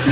Vous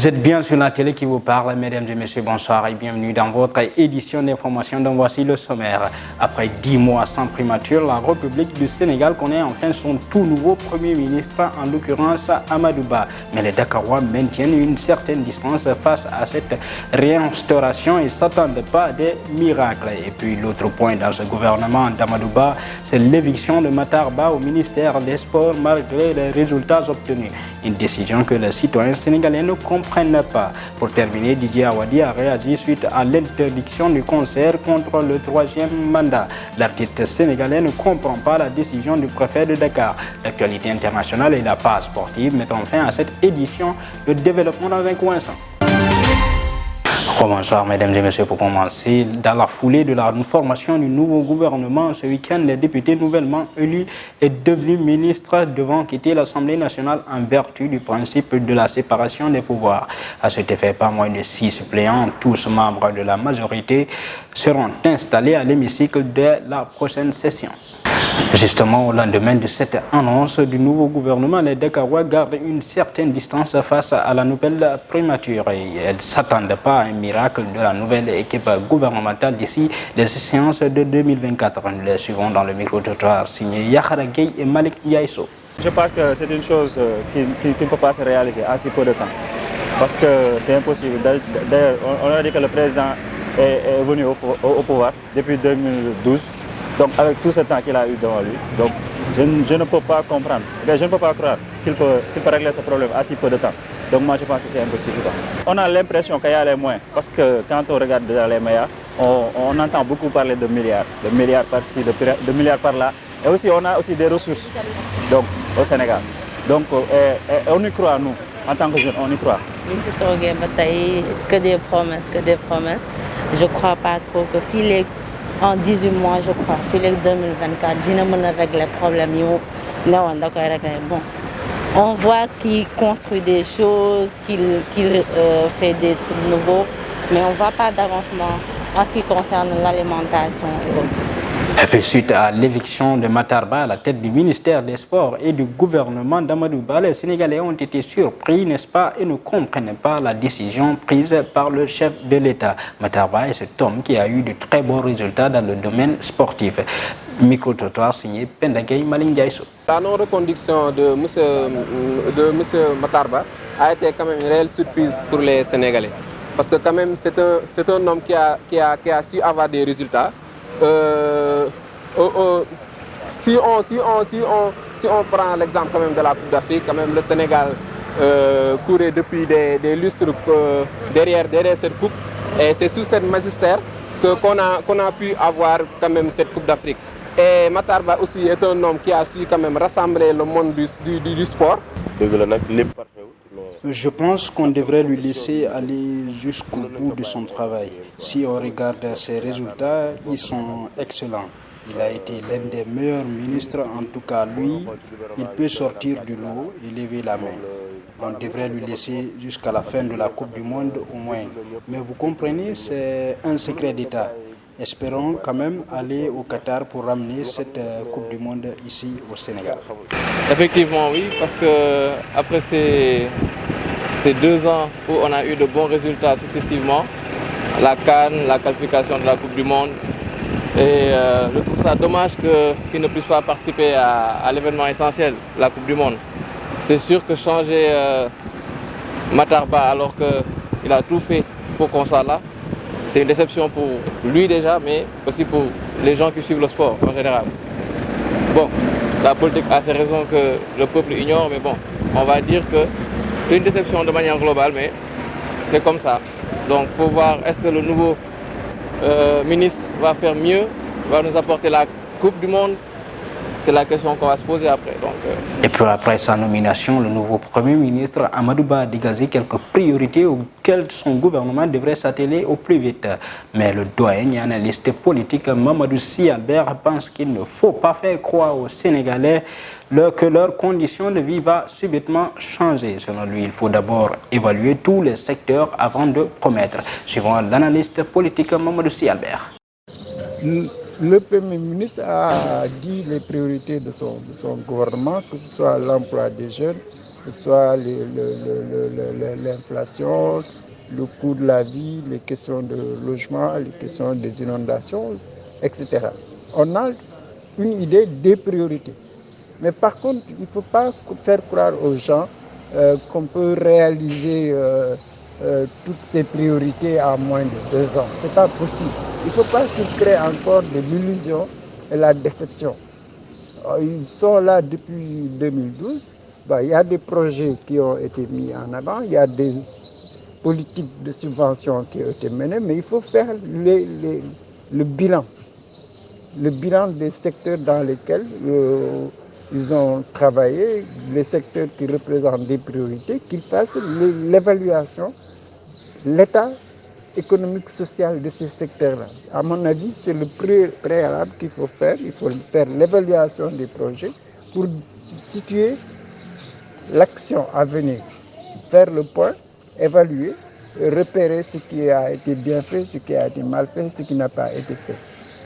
êtes bien sur la télé qui vous parle, mesdames et messieurs, bonsoir et bienvenue dans votre édition d'information dont voici le sommaire. Après 10 mois sans primature, la République du Sénégal connaît enfin son tout nouveau Premier ministre, en l'occurrence Amadou Ba. Mais les Dakarois maintiennent une certaine distance face à cette réinstauration et ne s'attendent pas à des miracles. Et puis l'autre point dans ce gouvernement d'Amadou Ba, c'est l'éviction de Matar Ba au ministère des Sports malgré les résultats obtenus. Une décision que les citoyens sénégalais ne comprennent pas. Pour terminer, Didier Awadi a réagi suite à l'interdiction du concert contre le 3e mandat. L'artiste sénégalais ne comprend pas la décision du préfet de Dakar. L'actualité internationale et la page sportive mettent fin à cette édition de développement dans un coin sans. Bonsoir mesdames et messieurs, pour commencer, dans la foulée de la formation du nouveau gouvernement, ce week-end, les députés nouvellement élus et devenus ministres devront quitter l'Assemblée nationale en vertu du principe de la séparation des pouvoirs. À cet effet, pas moins de 6 suppléants, tous membres de la majorité, seront installés à l'hémicycle dès la prochaine session. Justement, au lendemain de cette annonce du nouveau gouvernement, les Dakarois gardent une certaine distance face à la nouvelle primature et elles ne s'attendent pas à un miracle de la nouvelle équipe gouvernementale d'ici les séances de 2024. Nous les suivons dans le micro-trottoir signé Yakhara Gueye et Malik Yaïso. Je pense que c'est une chose qui ne peut pas se réaliser à si peu de temps parce que c'est impossible. D'ailleurs, on a dit que le président est venu au pouvoir depuis 2012. Donc avec tout ce temps qu'il a eu devant lui, donc je ne peux pas comprendre, je ne peux pas croire qu'il peut régler ce problème à si peu de temps. Donc moi je pense que c'est impossible. On a l'impression qu'il y a les moyens, parce que quand on regarde déjà les médias, on entend beaucoup parler de milliards par-ci, de milliards par-là. Et aussi on a aussi des ressources donc, au Sénégal. Donc on y croit nous, en tant que jeunes, on y croit. Que des promesses. Je ne crois pas trop que en 18 mois, je crois, Philippe 2024, dina mën a régler problème yi mu newoon da koy régler. Bon, on voit qu'il construit des choses, qu'il fait des trucs nouveaux, mais on ne voit pas d'avancement en ce qui concerne l'alimentation et autres. Et puis, suite à l'éviction de Matar Ba à la tête du ministère des Sports et du gouvernement d'Amadou Ba, les Sénégalais ont été surpris, n'est-ce pas, et ne comprennent pas la décision prise par le chef de l'État. Matar Ba est cet homme qui a eu de très bons résultats dans le domaine sportif. Micro-trottoir signé Pendagay Malingaiso. La non-reconduction de M. Matar Ba a été quand même une réelle surprise pour les Sénégalais. Parce que quand même, c'est un homme qui a su avoir des résultats. Si on prend l'exemple quand même de la Coupe d'Afrique, quand même le Sénégal courait depuis des lustres derrière cette coupe, et c'est sous cette magistère qu'on a pu avoir quand même cette Coupe d'Afrique. Et Matar Ba aussi est un homme qui a su quand même rassembler le monde du sport. Je pense qu'on devrait lui laisser aller jusqu'au bout de son travail. Si on regarde ses résultats, ils sont excellents. Il a été l'un des meilleurs ministres, en tout cas lui, il peut sortir du lot et lever la main. On devrait lui laisser jusqu'à la fin de la Coupe du Monde au moins. Mais vous comprenez, c'est un secret d'État. Espérons quand même aller au Qatar pour ramener cette Coupe du Monde ici au Sénégal. Effectivement, oui, parce que après ces 2 ans où on a eu de bons résultats successivement, la CAN, la qualification de la Coupe du Monde, et je trouve ça dommage qu'il ne puisse pas participer à l'événement essentiel, la Coupe du Monde. C'est sûr que changer Matar Ba alors qu'il a tout fait pour qu'on soit là, c'est une déception pour lui déjà, mais aussi pour les gens qui suivent le sport en général. Bon, la politique a ses raisons que le peuple ignore, mais bon, on va dire que c'est une déception de manière globale, mais c'est comme ça. Donc il faut voir, est-ce que le nouveau ministre va faire mieux, va nous apporter la Coupe du Monde? C'est la question qu'on va se poser après. Et puis après sa nomination, le nouveau Premier ministre Amadou Ba a dégagé quelques priorités auxquelles son gouvernement devrait s'atteler au plus vite. Mais le doyen et analyste politique Mamadou Sy Albert pense qu'il ne faut pas faire croire aux Sénégalais que leur condition de vie va subitement changer. Selon lui, il faut d'abord évaluer tous les secteurs avant de promettre. Suivant l'analyste politique Mamadou Sy Albert. Le Premier ministre a dit les priorités de son gouvernement, que ce soit l'emploi des jeunes, que ce soit l'inflation, le coût de la vie, les questions de logement, les questions des inondations, etc. On a une idée des priorités. Mais par contre, il ne faut pas faire croire aux gens qu'on peut réaliser toutes ces priorités en moins de 2 ans. Ce n'est pas possible. Il ne faut pas qu'ils créent encore de l'illusion et la déception. Ils sont là depuis 2012. Il y a des projets qui ont été mis en avant, il y a des politiques de subvention qui ont été menées, mais il faut faire le bilan des secteurs dans lesquels ils ont travaillé, les secteurs qui représentent des priorités, qu'ils fassent l'évaluation, l'état économique, social de ces secteurs-là. À mon avis, c'est le préalable qu'il faut faire. Il faut faire l'évaluation des projets pour situer l'action à venir, faire le point, évaluer, repérer ce qui a été bien fait, ce qui a été mal fait, ce qui n'a pas été fait.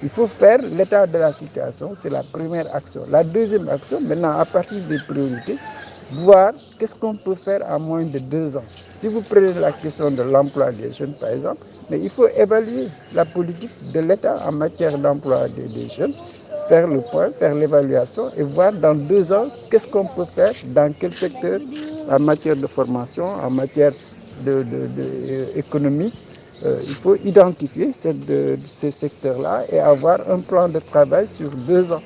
Il faut faire l'état de la situation, c'est la première action. La deuxième action, maintenant, à partir des priorités, voir qu'est-ce qu'on peut faire en moins de 2 ans. Si vous prenez la question de l'emploi des jeunes, par exemple, mais il faut évaluer la politique de l'État en matière d'emploi des jeunes, faire le point, faire l'évaluation et voir dans 2 ans qu'est-ce qu'on peut faire, dans quel secteur, en matière de formation, en matière économique. Il faut identifier ces secteurs-là et avoir un plan de travail sur 2 ans.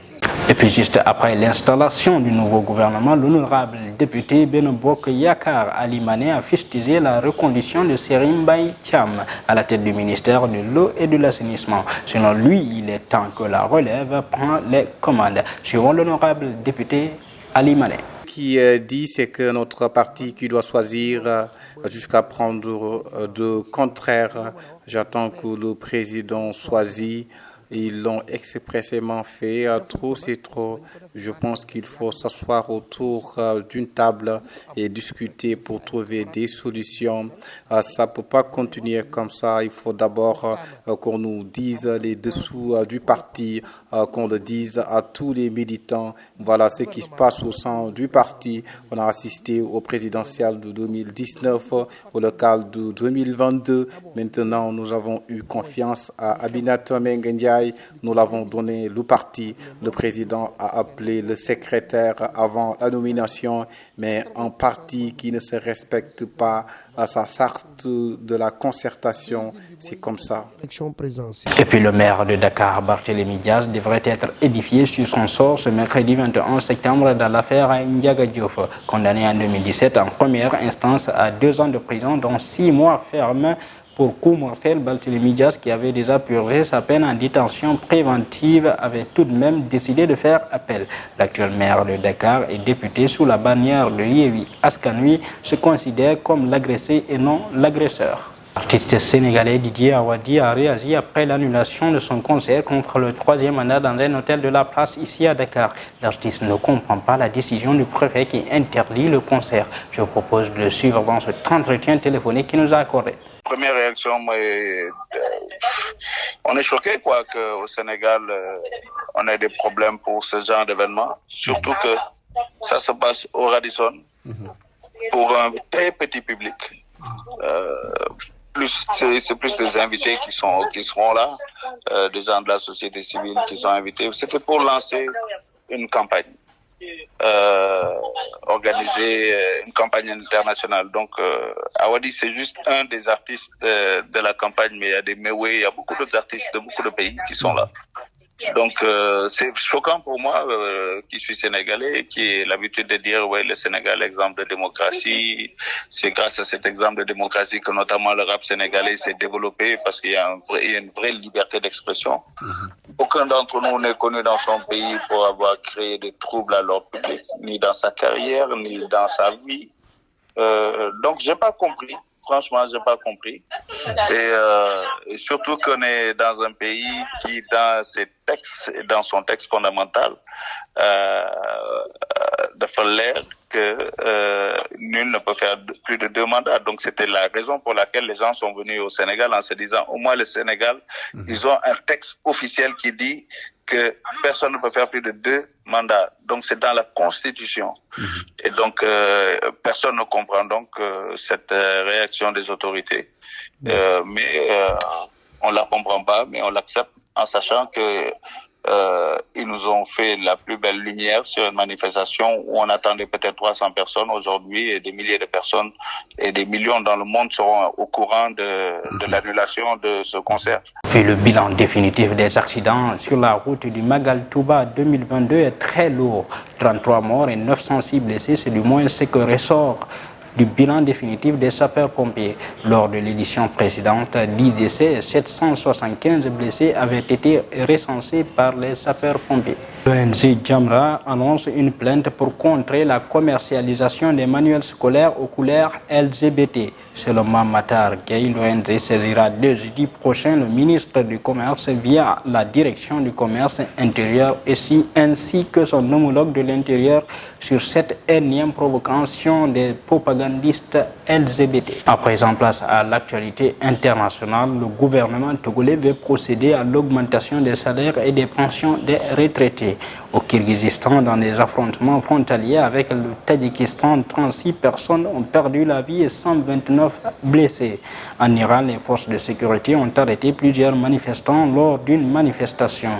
Et puis juste après l'installation du nouveau gouvernement, l'honorable député Benobok Yakar Ali Mané a fustigé la reconduction de Serim Mbaye Thiam à la tête du ministère de l'eau et de l'assainissement. Selon lui, il est temps que la relève prend les commandes. Suivant l'honorable député Ali Mané. Ce qui dit, c'est que notre parti qui doit choisir jusqu'à prendre de contraire. J'attends que le président choisisse. Ils l'ont expressément fait. Trop, c'est trop. Je pense qu'il faut s'asseoir autour d'une table et discuter pour trouver des solutions. Ça ne peut pas continuer comme ça. Il faut d'abord qu'on nous dise les dessous du parti, qu'on le dise à tous les militants. Voilà ce qui se passe au sein du parti. On a assisté au présidentiel de 2019, au local de 2022. Maintenant, nous avons eu confiance à Aminata Mbengue Ndiaye. Nous l'avons donné le parti. Le président a appelé le secrétaire avant la nomination, mais un parti qui ne se respecte pas à sa charte de la concertation, c'est comme ça. Et puis le maire de Dakar, Barthélémy Diaz, devrait être édifié sur son sort ce mercredi 21 septembre dans l'affaire Ndiaga Diouf, condamné en 2017 en première instance à 2 ans de prison, dont 6 mois ferme. Pour coup mortel, Barthélémy Diaz, qui avait déjà purgé sa peine en détention préventive, avait tout de même décidé de faire appel. L'actuel maire de Dakar et député sous la bannière de Yewwi Askan Wi se considère comme l'agressé et non l'agresseur. L'artiste sénégalais Didier Awadi a réagi après l'annulation de son concert contre le 3e mandat dans un hôtel de la place ici à Dakar. L'artiste ne comprend pas la décision du préfet qui interdit le concert. Je vous propose de le suivre dans cet entretien téléphonique qu'il nous a accordé. Première réaction, on est choqué qu'au Sénégal, on ait des problèmes pour ce genre d'événement. Surtout que ça se passe au Radisson pour un très petit public. C'est plus des invités qui seront là, des gens de la société civile qui sont invités. C'était pour lancer une campagne. Organiser une campagne internationale. Donc, Awadi, c'est juste un des artistes de la campagne, mais il y a des Mewé, il y a beaucoup d'autres artistes de beaucoup de pays qui sont là. Donc, c'est choquant pour moi, qui suis sénégalais, qui ai l'habitude de dire, ouais, le Sénégal, exemple de démocratie. C'est grâce à cet exemple de démocratie que notamment le rap sénégalais s'est développé parce qu'il y a une vraie liberté d'expression. Aucun d'entre nous n'est connu dans son pays pour avoir créé des troubles à l'ordre public, ni dans sa carrière, ni dans sa vie. Donc, j'ai pas compris. Franchement, j'ai pas compris. Et surtout qu'on est dans un pays qui, dans ses textes, dans son texte fondamental, de faire l'air que nul ne peut faire plus de 2 mandats. Donc c'était la raison pour laquelle les gens sont venus au Sénégal en se disant, au moins le Sénégal, ils ont un texte officiel qui dit que personne ne peut faire plus de 2 mandats. Donc c'est dans la Constitution. Et donc personne ne comprend donc cette réaction des autorités. Mais on la comprend pas, mais on l'accepte en sachant que ils nous ont fait la plus belle lumière sur une manifestation où on attendait peut-être 300 personnes aujourd'hui et des milliers de personnes et des millions dans le monde seront au courant de l'annulation de ce concert. Puis le bilan définitif des accidents sur la route du Magal Touba 2022 est très lourd. 33 morts et 906 blessés, c'est du moins ce que ressort du bilan définitif des sapeurs-pompiers. Lors de l'édition précédente, 10 décès et 775 blessés avaient été recensés par les sapeurs-pompiers. L'ONG Jamra annonce une plainte pour contrer la commercialisation des manuels scolaires aux couleurs LGBT. Selon Mamatar Gueye, l'ONG saisira le jeudi prochain le ministre du Commerce via la direction du commerce intérieur ainsi que son homologue de l'intérieur sur cette énième provocation des propagandistes LGBT. À présent, place à l'actualité internationale. Le gouvernement togolais veut procéder à l'augmentation des salaires et des pensions des retraités. Au Kirghizistan, dans des affrontements frontaliers avec le Tadjikistan, 36 personnes ont perdu la vie et 129 blessés. En Iran, les forces de sécurité ont arrêté plusieurs manifestants lors d'une manifestation.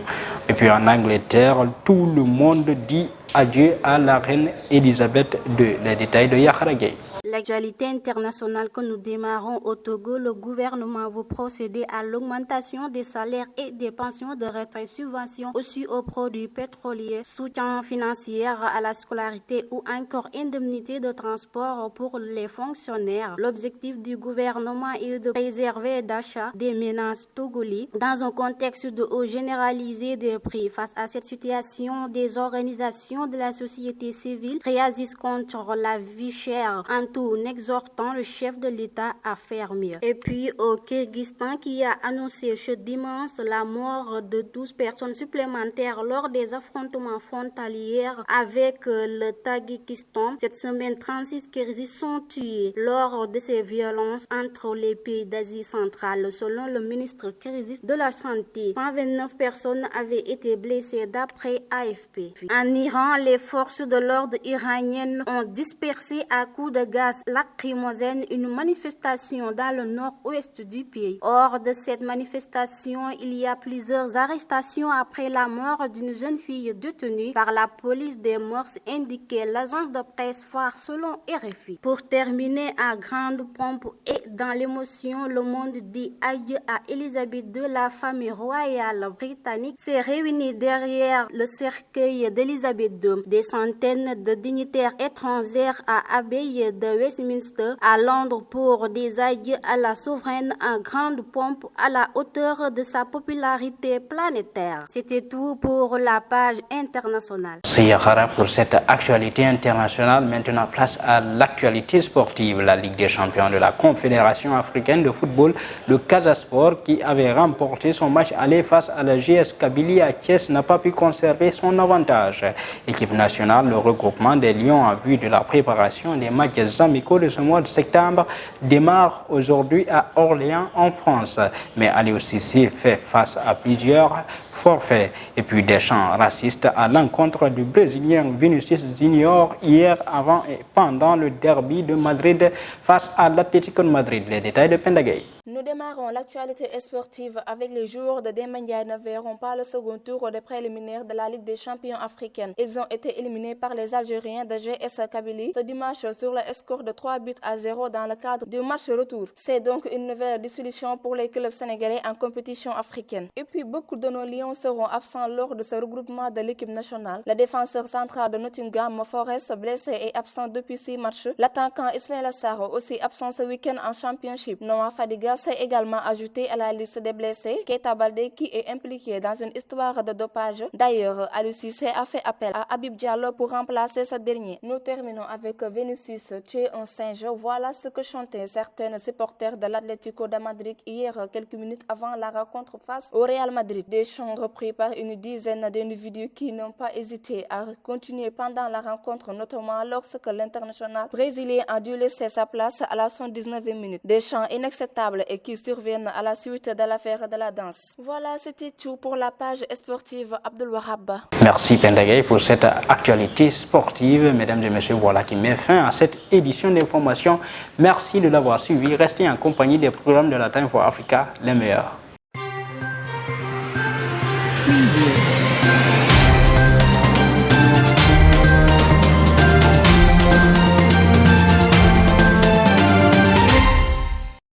Et puis en Angleterre, tout le monde dit adieu à la reine Elisabeth II. Les détails de Yahra Gueye. L'actualité internationale que nous démarrons au Togo, le gouvernement veut procéder à l'augmentation des salaires et des pensions de retraite, subventions aussi aux produits pétroliers, soutien financier à la scolarité ou encore indemnité de transport pour les fonctionnaires. L'objectif du gouvernement est de préserver d'achat des ménages togolais dans un contexte de hausse généralisée des prix. Face à cette situation, des organisations de la société civile réagissent contre la vie chère en tout en exhortant le chef de l'État à faire mieux. Et puis au Kirghizistan qui a annoncé ce dimanche la mort de 12 personnes supplémentaires lors des affrontements frontaliers avec le Tadjikistan. Cette semaine, 36 Kirghizes sont tués lors de ces violences entre les pays d'Asie centrale. Selon le ministre kirghize de la Santé, 129 personnes avaient été blessées d'après AFP. En Iran, les forces de l'ordre iraniennes ont dispersé à coups de gaz lacrymogène une manifestation dans le nord-ouest du pays. Hors de cette manifestation, il y a plusieurs arrestations après la mort d'une jeune fille détenue par la police des mœurs, indiquait l'agence de presse phare selon RFI. Pour terminer à grande pompe et dans l'émotion, le monde dit adieu à Elisabeth II. La famille royale britannique s'est réunie derrière le cercueil d'Elisabeth II. Des centaines de dignitaires étrangers à Abbey de Westminster à Londres pour des adieux à la souveraine en grande pompe à la hauteur de sa popularité planétaire. C'était tout pour la page internationale. C'est Yahara pour cette actualité internationale. Maintenant, place à l'actualité sportive. La Ligue des champions de la Confédération africaine de football, le Casa Sport, qui avait remporté son match aller face à la GS Kabylie à Thiès, n'a pas pu conserver son avantage. Équipe nationale, le regroupement des Lions en vue de la préparation des matchs amicaux de ce mois de septembre démarre aujourd'hui à Orléans en France. Mais Aliou Cissé fait face à plusieurs forfaits et puis des chants racistes à l'encontre du Brésilien Vinicius Junior hier, avant et pendant le derby de Madrid face à l'Atlético de Madrid. Les détails de Pendagay. Nous démarrons l'actualité sportive avec les joueurs de Demba ne verront pas le second tour des préliminaires de la Ligue des champions africaine. Ils ont été éliminés par les Algériens de GS Kabylie ce dimanche sur le score de 3-0 dans le cadre du match retour. C'est donc une nouvelle dissolution pour les clubs sénégalais en compétition africaine. Et puis beaucoup de nos Lions seront absents lors de ce regroupement de l'équipe nationale. Le défenseur central de Nottingham Forest, blessé et absent depuis 6 matchs. L'attaquant Ismaïla Sarr, aussi absent ce week-end en championship. Noah Fadiga s'est également ajouté à la liste des blessés. Keita Baldé, qui est impliqué dans une histoire de dopage. D'ailleurs, Aliou Cissé a fait appel à Habib Diallo pour remplacer ce dernier. Nous terminons avec Vinicius, tuer un singe. Voilà ce que chantaient certains supporters de l'Atlético de Madrid hier, quelques minutes avant la rencontre face au Real Madrid. Des chants repris par une dizaine d'individus qui n'ont pas hésité à continuer pendant la rencontre, notamment lorsque l'international brésilien a dû laisser sa place à la 119e minute. Des chants inacceptables et qui surviennent à la suite de l'affaire de la danse. Voilà, c'était tout pour la page sportive Abdul Wahab. Merci Pendagay pour cette actualité sportive. Mesdames et messieurs, voilà qui met fin à cette édition d'information. Merci de l'avoir suivi. Restez en compagnie des programmes de la Time for Africa, les meilleurs.